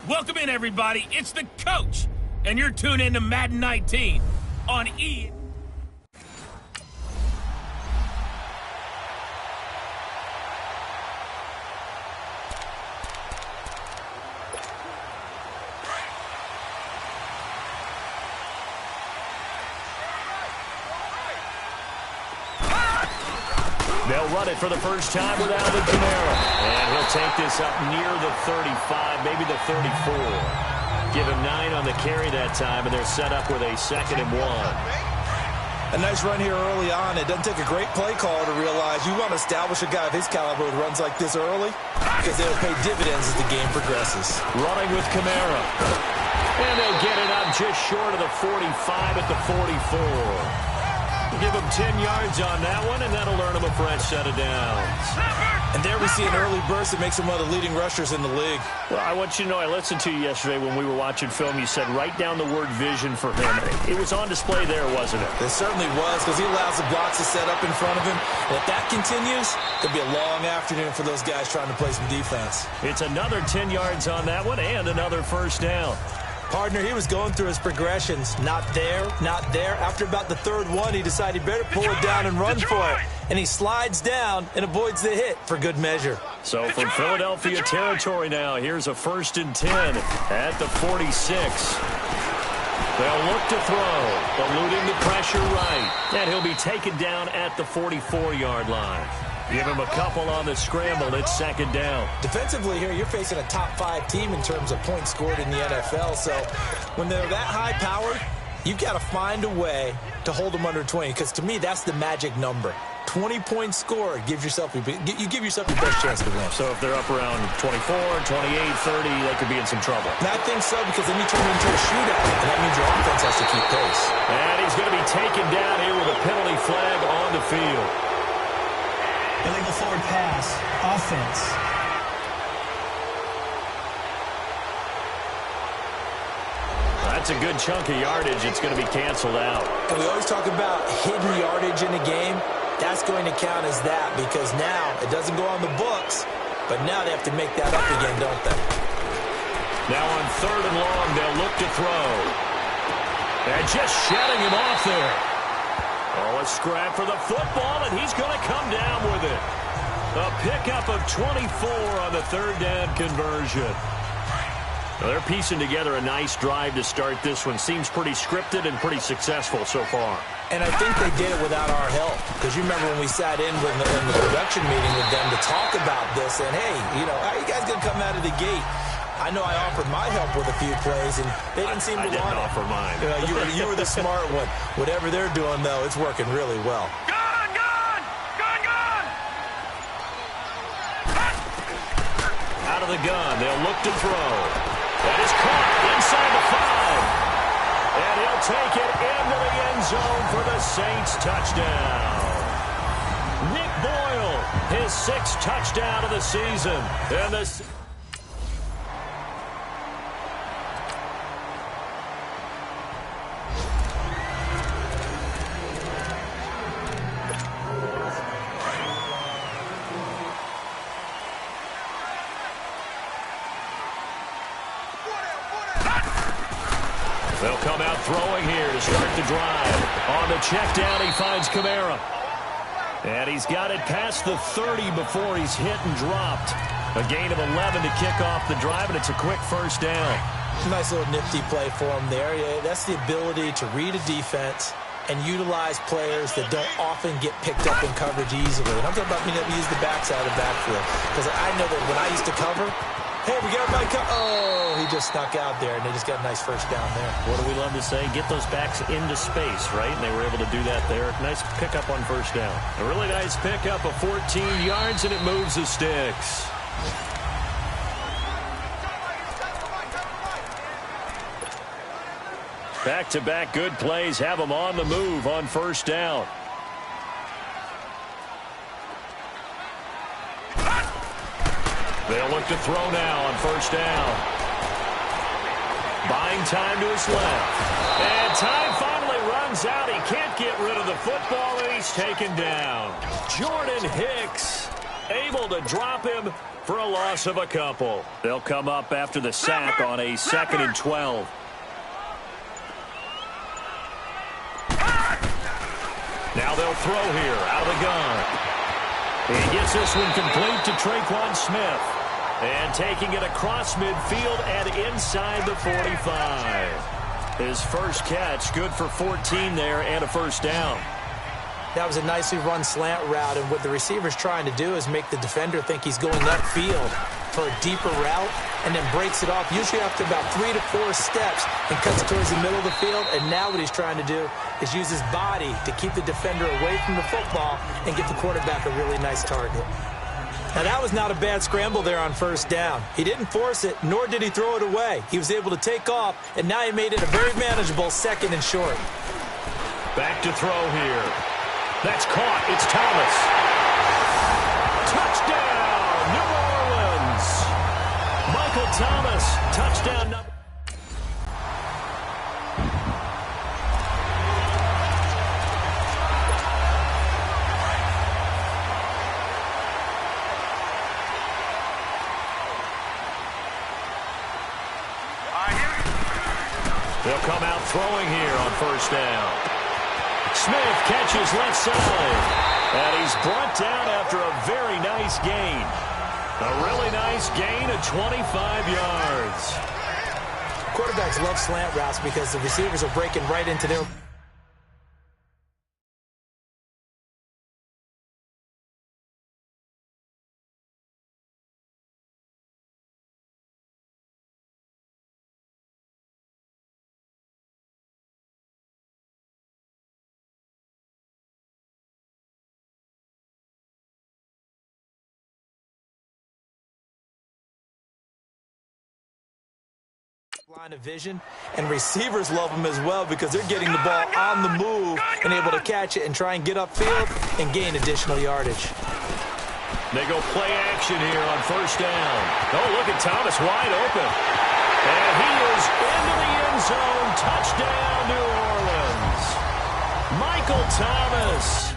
Welcome in, everybody. It's the coach, and you're tuned in to Madden 19 on E. They'll run it for the first time with Alvin Kamara. And he'll take this up near the 35, maybe the 34. Give him 9 on the carry that time, and they're set up with a 2nd and 1. A nice run here early on. It doesn't take a great play call to realize you want to establish a guy of his caliber who runs like this early because they'll pay dividends as the game progresses. Running with Kamara. And they'll get it up just short of the 45 at the 44. Give him 10 yards on that one, and that'll earn him a fresh set of downs. And there we see an early burst that makes him one of the leading rushers in the league. Well, I want you to know, I listened to you yesterday when we were watching film. You said write down the word vision for him. It was on display there, wasn't it? It certainly was, because he allows the blocks to set up in front of him. And if that continues, it'll be a long afternoon for those guys trying to play some defense. It's another 10 yards on that one and another first down. Partner, he was going through his progressions. Not there, not there. After about the third one, he decided he better pull it down and run for it. And he slides down and avoids the hit for good measure. So from Philadelphia territory now, here's a 1st and 10 at the 46. They'll look to throw, eluding the pressure right. And he'll be taken down at the 44-yard line. Give him a couple on the scramble. It's 2nd down. Defensively here, you're facing a top-5 team in terms of points scored in the NFL. So when they're that high-powered, you've got to find a way to hold them under 20. Because to me, that's the magic number. 20-point score gives yourself you give yourself your best chance to win. So if they're up around 24, 28, 30, they could be in some trouble. And I think so, because then you turn it into a shootout, and that means your offense has to keep pace. And he's going to be taken down here with a penalty flag on the field. Illegal forward pass. Offense. That's a good chunk of yardage. It's going to be canceled out. And we always talk about hidden yardage in a game. That's going to count as that, because now it doesn't go on the books, but now they have to make that up again, don't they? Now on 3rd and long, they'll look to throw. And just shutting him off there. Oh, a scrap for the football, and he's going to come down with it. A pickup of 24 on the 3rd down conversion. Well, they're piecing together a nice drive to start this one. Seems pretty scripted and pretty successful so far. And I think they did it without our help. Because you remember when we sat in with in the production meeting with them to talk about this, and hey, you know, how are you guys going to come out of the gate? I know I offered my help with a few plays, and they didn't seem to want it. I didn't offer mine. You were the smart one. Whatever they're doing, though, it's working really well. Gone! Out of the gun, they'll look to throw. That is caught inside the 5. And he'll take it into the end zone for the Saints touchdown. Nick Boyle, his 6th touchdown of the season. And the They'll come out throwing here to start the drive. On the check down, he finds Kamara. And he's got it past the 30 before he's hit and dropped. A gain of 11 to kick off the drive, and it's a quick first down. Nice little nifty play for him there. Yeah, that's the ability to read a defense and utilize players that don't often get picked up in coverage easily. And I'm talking about being able to use the backside of the backfield. Because I know that when I used to cover, hey, we got everybody oh, he just snuck out there, and they just got a nice first down there. What do we love to say? Get those backs into space, right? And they were able to do that there. Nice pickup on first down. A really nice pickup of 14 yards, and it moves the sticks. Back-to-back good plays have them on the move on first down. They'll look to throw now on first down. Buying time to his left. And time finally runs out. He can't get rid of the football, and he's taken down. Jordan Hicks able to drop him for a loss of a couple. They'll come up after the sack on a 2nd and 12. Now they'll throw here out of the gun. He gets this one complete to Traquan Smith. And taking it across midfield and inside the 45. His first catch, good for 14 there and a first down. That was a nicely run slant route, and what the receiver's trying to do is make the defender think he's going upfield for a deeper route, and then breaks it off, usually after about 3 to 4 steps, and cuts towards the middle of the field. And now what he's trying to do is use his body to keep the defender away from the football and get the quarterback a really nice target. Now, that was not a bad scramble there on first down. He didn't force it, nor did he throw it away. He was able to take off, and now he made it a very manageable 2nd and short. Back to throw here. That's caught. It's Thomas. Touchdown, New Orleans. Michael Thomas, touchdown number. They'll come out throwing here on first down. Smith catches left side. And he's brought down after a very nice gain. A really nice gain of 25 yards. Quarterbacks love slant routes because the receivers are breaking right into their... line of vision, and receivers love them as well because they're getting the ball on the move and able to catch it and try and get upfield and gain additional yardage. They go play action here on first down. Oh, look at Thomas wide open. And he is into the end zone. Touchdown, New Orleans. Michael Thomas.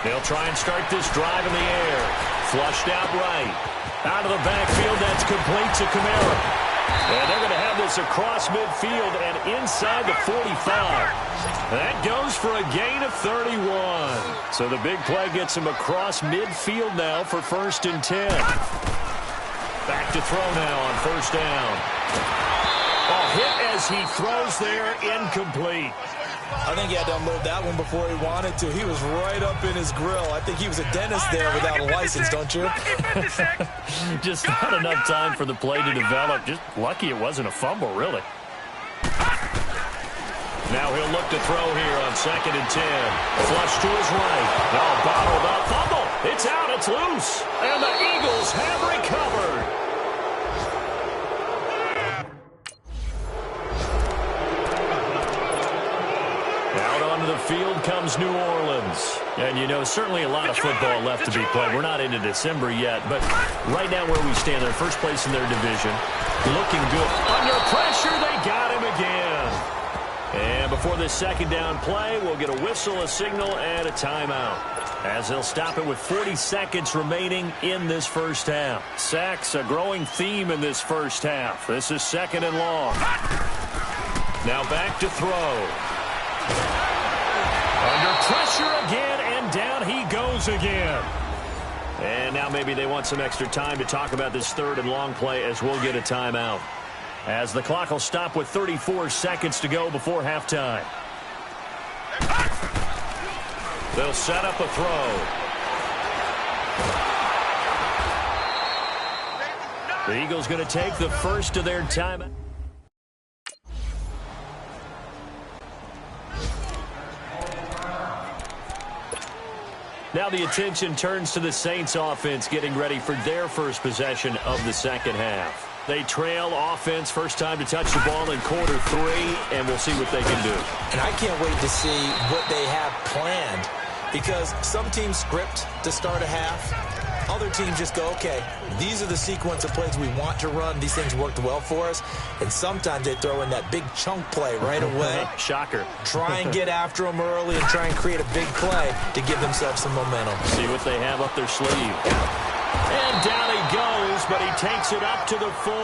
They'll try and start this drive in the air. Flushed out right. Out of the backfield, that's complete to Kamara. And they're going to have this across midfield and inside the 45. That goes for a gain of 31. So the big play gets him across midfield now for 1st and 10. Back to throw now on first down. Oh, hit as he throws there, incomplete. I think he had to unload that one before he wanted to. He was right up in his grill. I think he was a dentist there without a license, don't you? Just not enough time for the play to develop. Just lucky it wasn't a fumble, really. Now he'll look to throw here on 2nd and 10. Flush to his right. Now bottled up. Fumble. It's out. It's loose. And the Eagles have recovered. The field comes New Orleans. And, you know, certainly a lot of football left to be played. We're not into December yet, but right now where we stand, they're first place in their division. Looking good. Under pressure, they got him again. And before this 2nd down play, we'll get a whistle, a signal, and a timeout. As they'll stop it with 40 seconds remaining in this first half. Sacks, a growing theme in this first half. This is 2nd and long. Now back to throw. Under pressure again, and down he goes again. And now maybe they want some extra time to talk about this 3rd and long play as we'll get a timeout. As the clock will stop with 34 seconds to go before halftime. They'll set up a throw. The Eagles going to take the first of their timeout. Now the attention turns to the Saints offense getting ready for their first possession of the second half. They trail offense, first time to touch the ball in quarter 3, and we'll see what they can do. And I can't wait to see what they have planned, because some teams script to start a half. Other teams just go, okay, these are the sequence of plays we want to run. These things worked well for us. And sometimes they throw in that big chunk play right away. Shocker. Try and get after them early and try and create a big play to give themselves some momentum. See what they have up their sleeve. And down he goes, but he takes it up to the 40.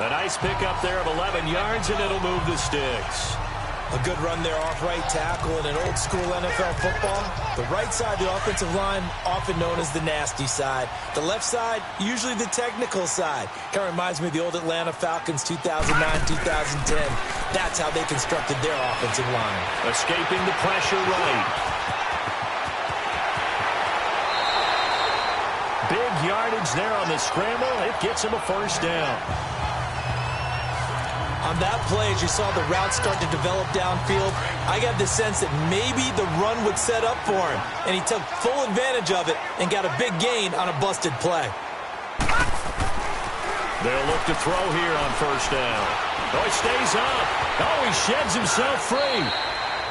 A nice pickup there of 11 yards, and it'll move the sticks. A good run there off right tackle in an old-school NFL football. The right side, the offensive line, often known as the nasty side. The left side, usually the technical side. Kind of reminds me of the old Atlanta Falcons 2009-2010. That's how they constructed their offensive line. Escaping the pressure right. Big yardage there on the scramble. It gets him a first down. On that play, as you saw the route start to develop downfield, I got the sense that maybe the run would set up for him. And he took full advantage of it and got a big gain on a busted play. They'll look to throw here on first down. Oh, he stays up. Oh, he sheds himself free.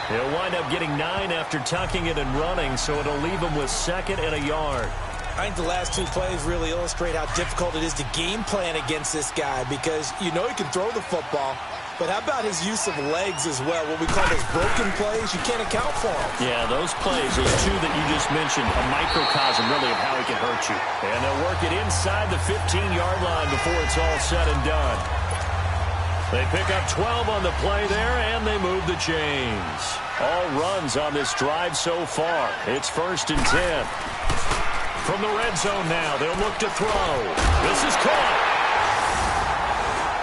He'll wind up getting 9 after tucking it and running, so it'll leave him with 2nd and a yard. I think the last 2 plays really illustrate how difficult it is to game plan against this guy, because you know he can throw the football, but how about his use of legs as well? What we call those broken plays, you can't account for them. Yeah, those plays, those 2 that you just mentioned, a microcosm really of how he can hurt you. And they'll work it inside the 15-yard line before it's all said and done. They pick up 12 on the play there, and they move the chains. All runs on this drive so far. It's 1st and 10. From the red zone now, they'll look to throw. This is caught.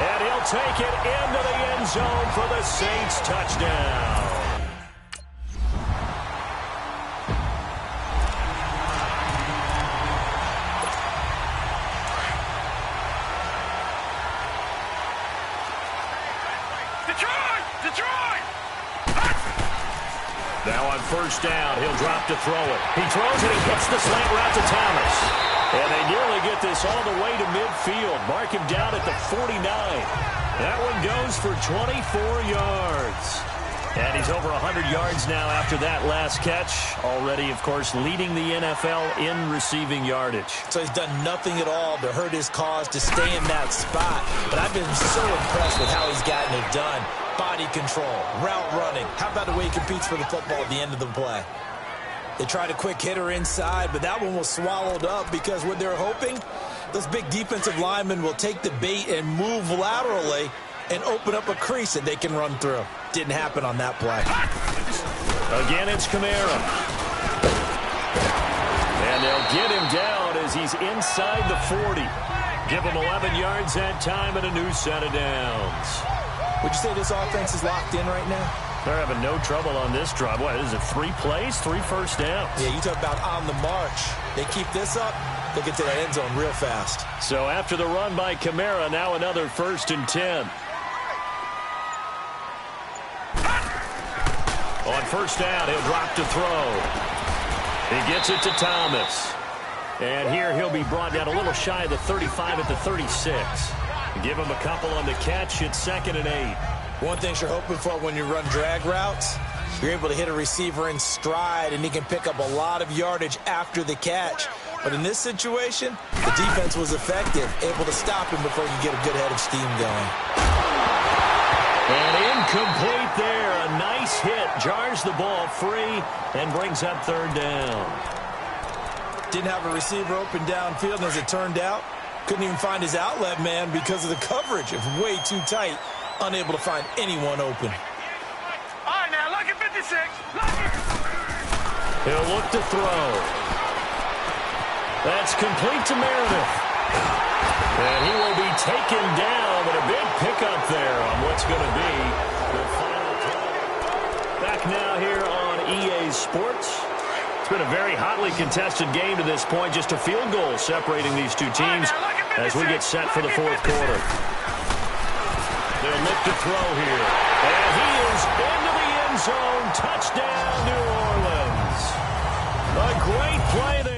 And he'll take it into the end zone for the Saints touchdown. Now on first down, he'll drop to throw it. He throws it, he hits the slant route to Thomas. And they nearly get this all the way to midfield. Mark him down at the 49. That one goes for 24 yards. And he's over 100 yards now after that last catch. Already, of course, leading the NFL in receiving yardage. So he's done nothing at all to hurt his cause to stay in that spot. But I've been so impressed with how he's gotten it done. Body control, route running. How about the way he competes for the football at the end of the play? They tried a quick hitter inside, but that one was swallowed up because what they're hoping, those big defensive linemen will take the bait and move laterally and open up a crease that they can run through. Didn't happen on that play. Again, it's Kamara. And they'll get him down as he's inside the 40. Give him 11 yards that time and a new set of downs. Would you say this offense is locked in right now? They're having no trouble on this drive. What is it, 3 plays, 3 first downs? Yeah, you talk about on the march. They keep this up, they'll get to that end zone real fast. So after the run by Kamara, now another 1st and 10. On first down, he'll drop to throw. He gets it to Thomas. And here he'll be brought down a little shy of the 35 at the 36. Give him a couple on the catch. It's 2nd and 8. One thing you're hoping for when you run drag routes, you're able to hit a receiver in stride, and he can pick up a lot of yardage after the catch. But in this situation, the defense was effective, able to stop him before you get a good head of steam going. And incomplete there. A nice hit. Jars the ball free and brings up 3rd down. Didn't have a receiver open downfield, and as it turned out, couldn't even find his outlet man because of the coverage. It was way too tight. Unable to find anyone open. All right, now, look at 56. He'll look to throw. That's complete to Meredith. And he will be taken down, but a big pickup there on what's going to be the final play. Back now here on EA Sports. It's been a very hotly contested game to this point. Just a field goal separating these two teams as we get set for the 4th quarter. They'll look to throw here. And he is into the end zone. Touchdown, New Orleans. A great play there.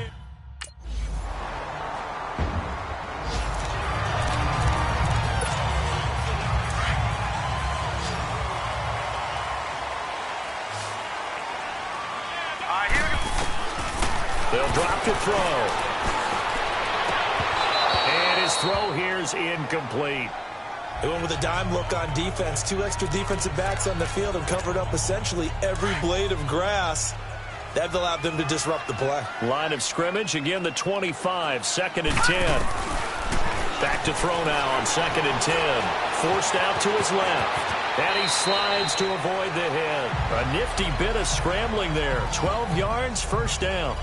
They'll drop to throw. And his throw here is incomplete. They went with a dime look on defense. 2 extra defensive backs on the field and covered up essentially every blade of grass. That allowed them to disrupt the play. Line of scrimmage, again the 25, 2nd and 10. Back to throw now on 2nd and 10. Forced out to his left. And he slides to avoid the hit. A nifty bit of scrambling there. 12 yards, first down.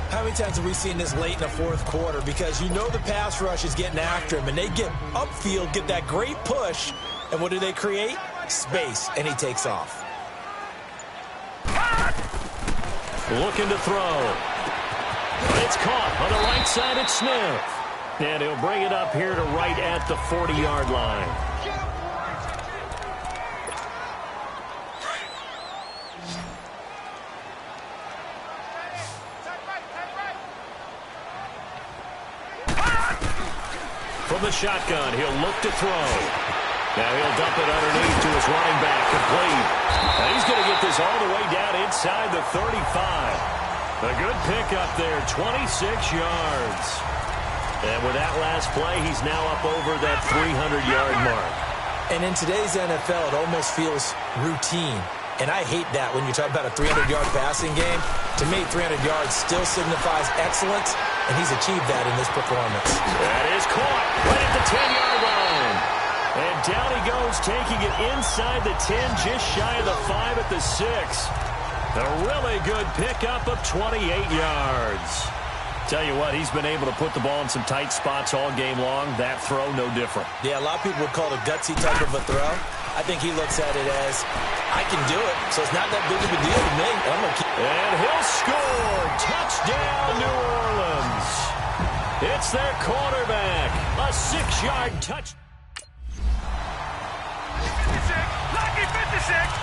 How many times have we seen this late in the fourth quarter? Because you know the pass rush is getting after him, and they get upfield, get that great push, and what do they create? Space, and he takes off. Looking to throw. It's caught on the right side at Smith. And he'll bring it up here to right at the 40-yard line. From the shotgun, he'll look to throw. Now he'll dump it underneath to his running back, complete. And he's going to get this all the way down inside the 35. A good pickup there, 26 yards. And with that last play, he's now up over that 300-yard mark. And in today's NFL, it almost feels routine. And I hate that when you talk about a 300-yard passing game. To me, 300 yards still signifies excellence, and he's achieved that in this performance. That is caught right at the 10-yard line. And down he goes, taking it inside the 10, just shy of the 5 at the 6. A really good pickup of 28 yards. Tell you what, he's been able to put the ball in some tight spots all game long. That throw, no different. Yeah, a lot of people would call it a gutsy type of a throw. I think he looks at it as, I can do it, so it's not that big of a deal to me. I'm gonna keep. And he'll score. Touchdown, New Orleans. It's their quarterback. A 6-yard touch. 56. Lucky 56.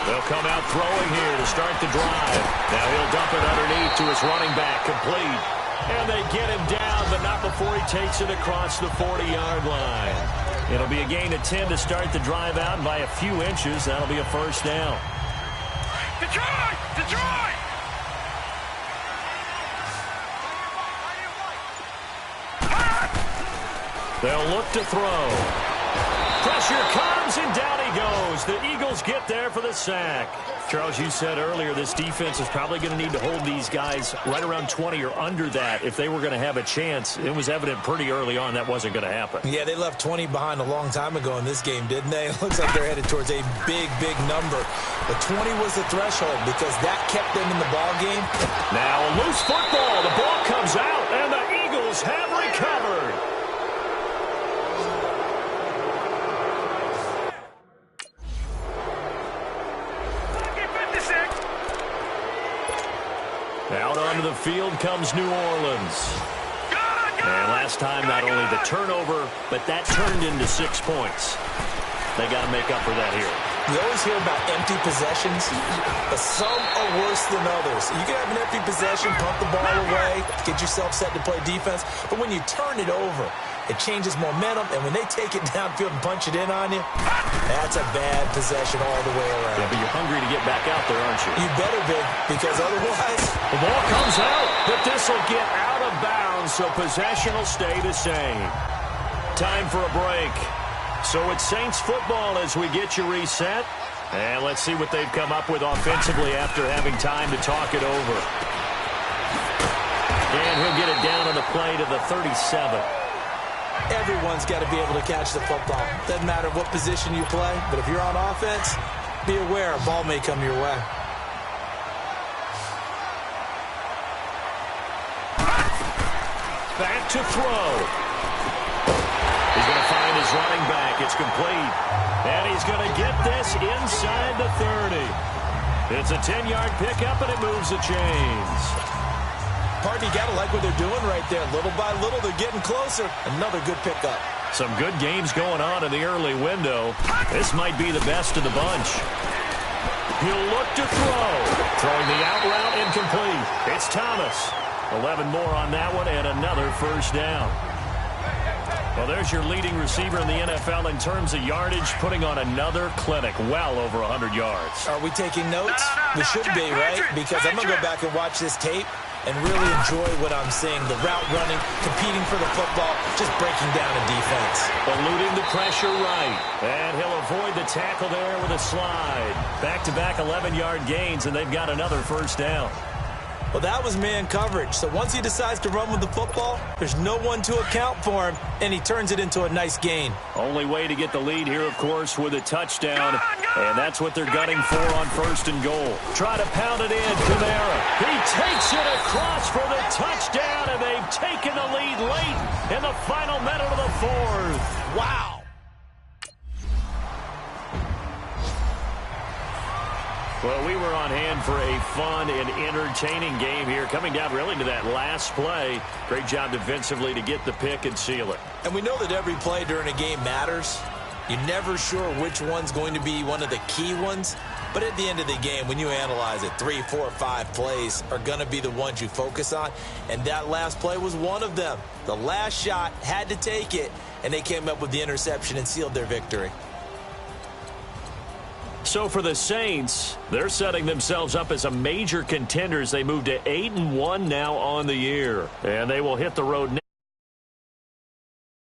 They'll come out throwing here to start the drive. Now he'll dump it underneath to his running back, complete. And they get him down, but not before he takes it across the 40-yard line. It'll be a gain of 10 to start the drive out, and by a few inches, that'll be a first down. Detroit! Detroit! They'll look to throw. Pressure comes, and down he goes. The Eagles get there for the sack. Charles, you said earlier this defense is probably going to need to hold these guys right around 20 or under that if they were going to have a chance. It was evident pretty early on that wasn't going to happen. Yeah, they left 20 behind a long time ago in this game, didn't they? It looks like they're headed towards a big, big number. But 20 was the threshold because that kept them in the ball game. Now a loose football. The ball comes out, and the Eagles have recovered. Out onto the field comes New Orleans. And last time, not only the turnover, but that turned into 6 points. They got to make up for that here. You always hear about empty possessions, but some are worse than others. You can have an empty possession, pump the ball away, get yourself set to play defense, but when you turn it over, it changes momentum, and when they take it downfield and punch it in on you, that's a bad possession all the way around. Yeah, but you're hungry to get back out there, aren't you? You better be, because otherwise... The ball comes out, but this will get out of bounds, so possession will stay the same. Time for a break. So it's Saints football as we get you reset. And let's see what they've come up with offensively after having time to talk it over. And he'll get it down on the play to the 37. Everyone's got to be able to catch the football. Doesn't matter what position you play, but if you're on offense, be aware a ball may come your way. Back to throw. He's going to find his running back. It's complete. And he's going to get this inside the 30. It's a 10-yard pickup, and it moves the chains. Partner, you got to like what they're doing right there. Little by little, they're getting closer. Another good pickup. Some good games going on in the early window. This might be the best of the bunch. He'll look to throw. Throwing the out route incomplete. It's Thomas. 11 more on that one and another first down. Well, there's your leading receiver in the NFL in terms of yardage, putting on another clinic, well over 100 yards. Are we taking notes? We should be, right? Because I'm going to go back and watch this tape and really enjoy what I'm seeing. The route running, competing for the football, just breaking down a defense. Eluding the pressure right. And he'll avoid the tackle there with a slide. Back-to-back 11-yard gains, and they've got another first down. Well, that was man coverage. So once he decides to run with the football, there's no one to account for him, and he turns it into a nice gain. Only way to get the lead here, of course, with a touchdown. And that's what they're gunning for on first and goal. Try to pound it in. Kamara. He takes it across for the touchdown, and they've taken the lead late in the final minute of the fourth. Wow. Well, we were on hand for a fun and entertaining game here, coming down really to that last play. Great job defensively to get the pick and seal it. And we know that every play during a game matters. You're never sure which one's going to be one of the key ones. But at the end of the game, when you analyze it, 3, 4, 5 plays are going to be the ones you focus on. And that last play was one of them. The last shot had to take it, and they came up with the interception and sealed their victory. So for the Saints, they're setting themselves up as a major contender as they move to 8-1 now on the year. And they will hit the road next.